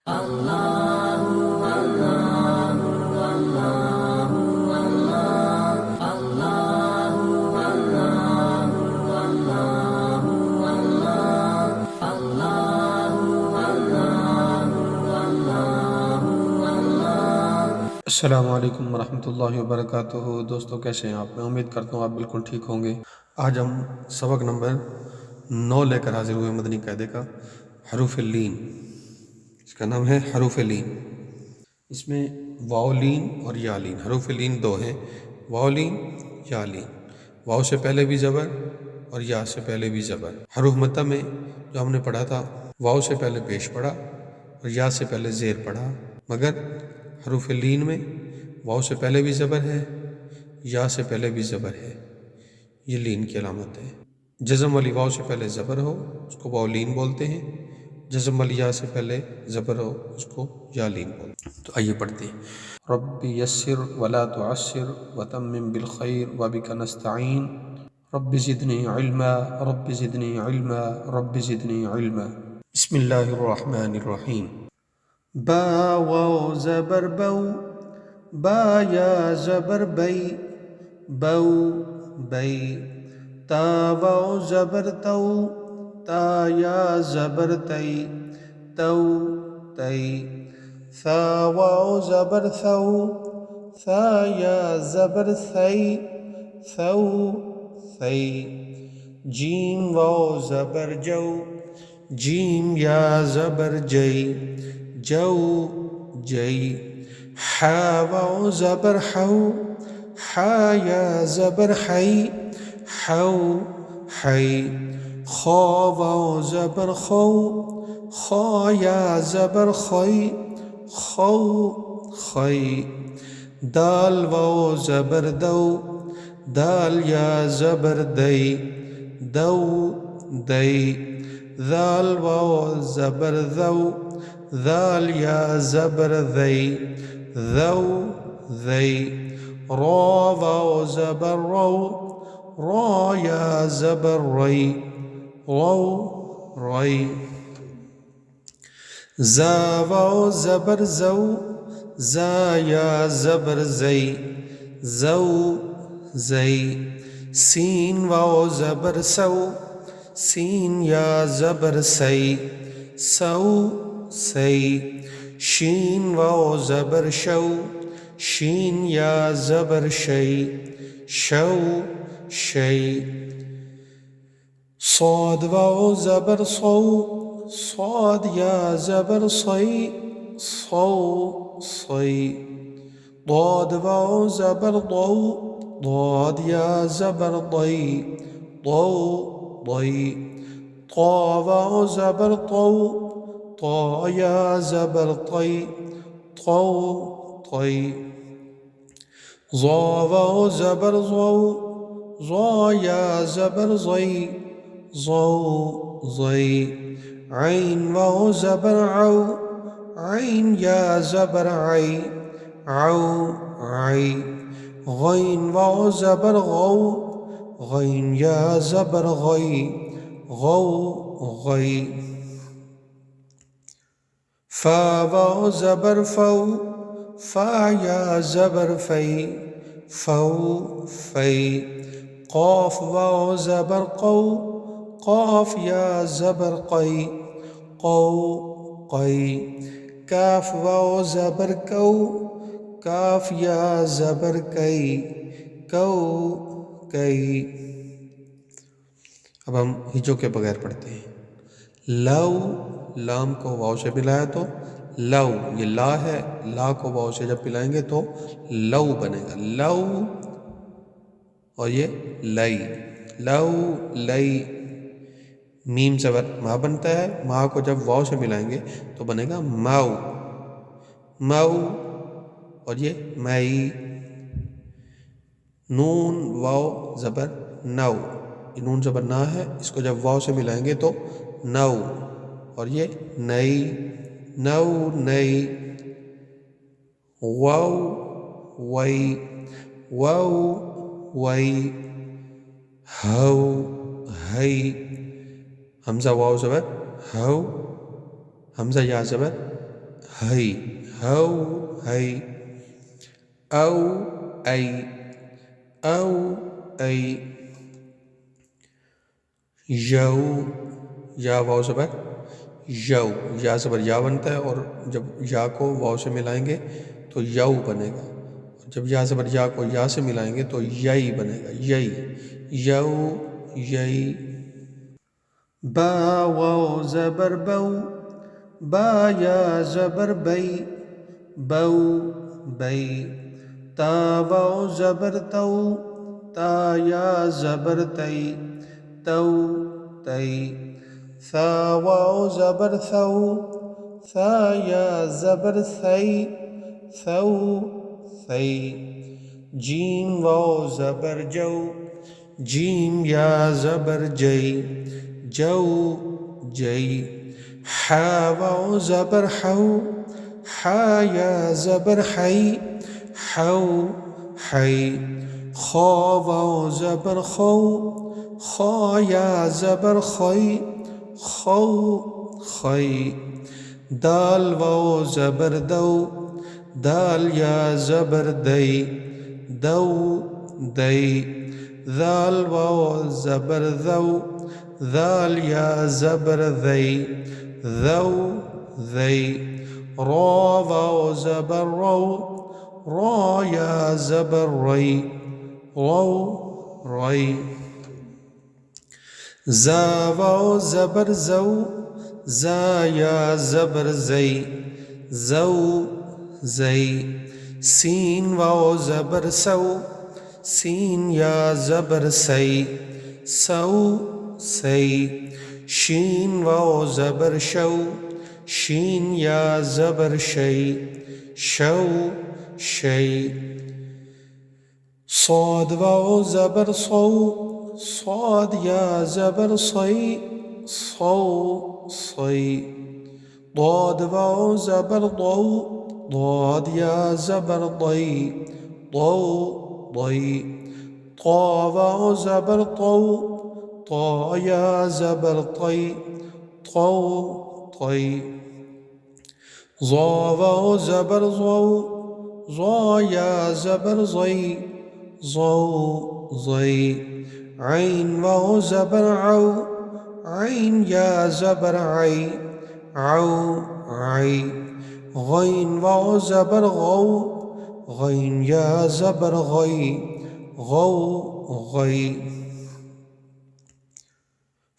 अस्सलामु अलैकुम वरहमतुल्लाहि वबरकातुहू। दोस्तों, कैसे हैं आप? मैं उम्मीद करता हूँ आप बिल्कुल ठीक होंगे। आज हम सबक नंबर 9 लेकर हाजिर हुए मदनी कायदे का हरूफ लीन। इसका नाम है हरूफ लीन। इसमें वाओलीन और यालीन, हरूफ लीन दो हैं, वाओलीन यालीन। वाओ से पहले भी ज़बर और या से पहले भी ज़बर। हरूफ मद्दा में जो हमने पढ़ा था, वाओ से पहले पेश पढ़ा और या से पहले ज़ेर पढ़ा, मगर हरूफ लीन में वाव से पहले भी ज़बर है, या से पहले भी ज़बर है। ये लीन की अलामत है। जज़म वाली वाव से पहले ज़बर हो उसको वाव लीन बोलते हैं, जज़म वाली या से पहले ज़बर हो उसको या लीन बोलते हैं। तो आइए पढ़ते हैं। रब्बि यस्सिर वला तुअस्सिर वतम्मिम बिल खैर वबिका नस्तईन रब्बि ज़िदनी इल्मा रब्बि ज़िदनी इल्मा रब्बि ज़िदनी इल्मा। बिस्मिल्लाहिर रहमानिर रहीम। बा वाव ज़बर बौ, बा या ज़बर बई, बौ बई। ता वाव ज़बर तौ, ता या ज़बर तई, तौ तई। सा वाव ज़बर थौ, सा या ज़बर थई, थौ थई। जीम वाव ज़बर जौ, जीम या ज़बर जई, जौ जई। हा वाव ज़बर हौ, हा या ज़बर हई, हौ हई। खौ वाव ज़बर खौ, खौ या ज़बर खई, खौ खई। दाल वाव ज़बर दौ, दाल या ज़बर दई, दौ दई। दाल वाव ज़बर दौ, दाल या ज़बर दई, दौ दई। रौ वाव ज़बर रौ, रौ या ज़बर रई, रौ रई। ज़ा वाव ज़बर ज़ौ, ज़ा या ज़बर ज़ई, ज़ौ ज़ई। सीन वाव ज़बर सौ, सीन या ज़बर सई, सौ सई। शीन वाव ज़बर शौ, शीन या ज़बर शई, शौ शई। सौद वाव ज़बर सौ, सौद या ज़बर सई, सौ सई। ضاد वाव ज़बर दौ, ضاد या ज़बर दई, दौ दई। तौ वाव ज़बर तौ, तौ या ज़बर तई, तौ तई। ज़ौ वाव ज़बर ज़ौ, ज़ौ या ज़बर ज़ई, ज़ौ ज़ई। ऐन वाव ज़बर औ, ऐन या ज़बर आई, औ आई। गैन वाव ज़बर गौ, गैन या ज़बर गई, गौ गई। फा वाव ज़बर फौ, फा या ज़बर फई, फौ फई। क़ाफ वाव ज़बर कौ, क़ाफ या ज़बर कई, कौ कई। काफ वाव ज़बर कौ, काफ या ज़बर कई, कौ कई। अब हम हिजों के बगैर पढ़ते हैं। लव, लाम को वाव से मिलाया तो लव, ये ला है, ला को वाव से जब मिलाएंगे तो लव बनेगा, लव। और ये लई, लव लई। मीम ज़बर मा बनता है, मा को जब वाव से मिलाएंगे तो बनेगा माऊ, माऊ। और ये मई। नून वाव ज़बर नौ, ये नून ज़बर ना है, इसको जब वाव से मिलाएंगे तो नौ। और ये नई, नौ नई। वाव वई, वाव वई। हौ हई। हमज़ा वाव ज़बर हौ, हमज़ा या ज़बर है, हौ है, औ ऐ, औ ऐ, यौ, या वाव ज़बर यौ, या ज़बर या बनता है और जब या को वाव से मिलाएंगे तो यौ बनेगा। जब या ज़बर या को या से मिलाएंगे तो यई बनेगा, यई, यौ, यई। बा वाव ज़बर बौ, बा या ज़बर बई, बौ, बई। ता वाव ज़बर तौ, ता या ज़बर तई, तौ, तई। सा वाव ज़बर थौ, सा या ज़बर थई, थौ, थई। जीम वाव ज़बर जौ, जीम या ज़बर जई, जौ, जई। हा वाव ज़बर हौ, हा या ज़बर हई, हौ, हई। खौ वाव ज़बर खौ, खौ या ज़बर खई, खौ, खई। दाल वाव ज़बर दौ, दाल या ज़बर दई, दौ, दई। दाल वाव ज़बर दौ, दाल या ज़बर दई, दौ, दई। रौ वाव ज़बर रौ, रौ या ज़बर रई, रौ, रई। ज़ा वाव ज़बर ज़ौ, ज़ा या ज़बर ज़ई, ज़ौ, ज़ई। सीन वाव ज़बर सौ, सीन या ज़बर सई, सौ, सई। शीन वाव ज़बर शौ, शीन या ज़बर शई, शौ, शई। صاد वाव ज़बर सौ, صاد या ज़बर सई, सौ, सई। ضاد वाव ज़बर दौ, ضاد या ज़बर दई, दौ, दई। طا वाव ज़बर तौ, طا या ज़बर तई, तौ, तई। ज़ा वाव ज़बर ज़ौ, ज़ा या ज़बर ज़ई, ज़ौ, ज़ई। ऐन वाव ज़बर औ, ऐन या ज़बर आई, औ, आई। गैन वाव ज़बर गौ, गैन या ज़बर गई, गौ, गई।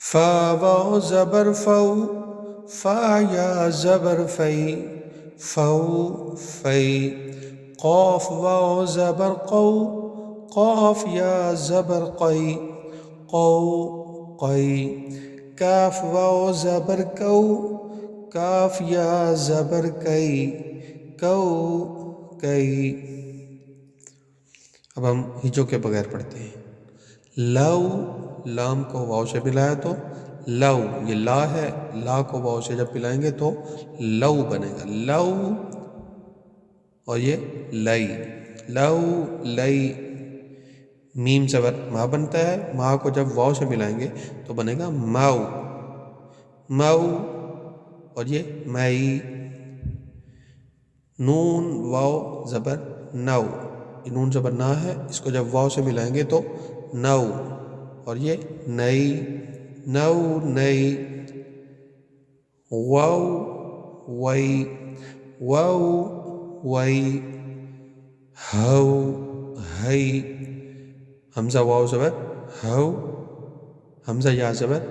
फा वाव ज़बर फौ, फा या ज़बर फई, फौ, फई। क़ाफ वाव ज़बर कौ, क़ाफ या ज़बर कई, कौ, कई। काफ वाव ज़बर कौ, काफ या ज़बर कई, कौ, कई। अब हम हिजों के बगैर पढ़ते हैं। लव, लाम को वाव से मिलाया तो लव, ये ला है, ला को वाव से जब मिलाएंगे तो लव बनेगा, लव। और ये लई, लव, लई। मीम ज़बर मा बनता है, मा को जब वाव से मिलाएंगे तो बनेगा माऊ, माऊ। और ये मई। नून वाव ज़बर नौ, ये नून ज़बर ना है, इसको जब वाव से मिलाएंगे तो नौ। और ये नई, नौ, नई। वाव, वई, वाव, वई। हौ, हई। हमज़ा वाव ज़बर हौ, हमज़ा या ज़बर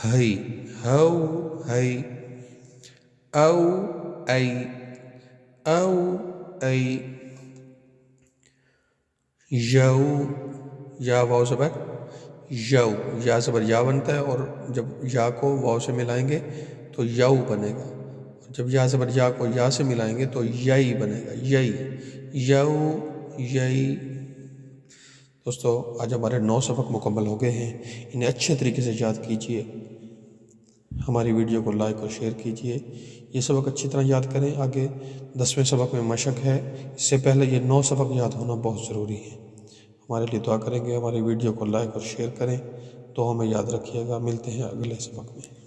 हई, हौ, हई। औ, ऐ, औ, ऐ। यौ, या वाव ज़बर यौ, या ज़बर या बनता है और जब या को वाव से मिलाएंगे तो यौ बनेगा। जब या ज़बर या को या से मिलाएंगे तो यई बनेगा, यई, यौ, यई। दोस्तों, आज हमारे 9 सबक मुकम्मल हो गए हैं। इन्हें अच्छे तरीके से याद कीजिए, हमारी वीडियो को लाइक और शेयर कीजिए। ये सबक अच्छी तरह याद करें, आगे 10वें सबक में मशक है, इससे पहले ये 9 सबक याद होना बहुत ज़रूरी है। हमारे लिए दुआ करेंगे, हमारी वीडियो को लाइक और शेयर करें, तो हमें याद रखिएगा। मिलते हैं अगले सबक में।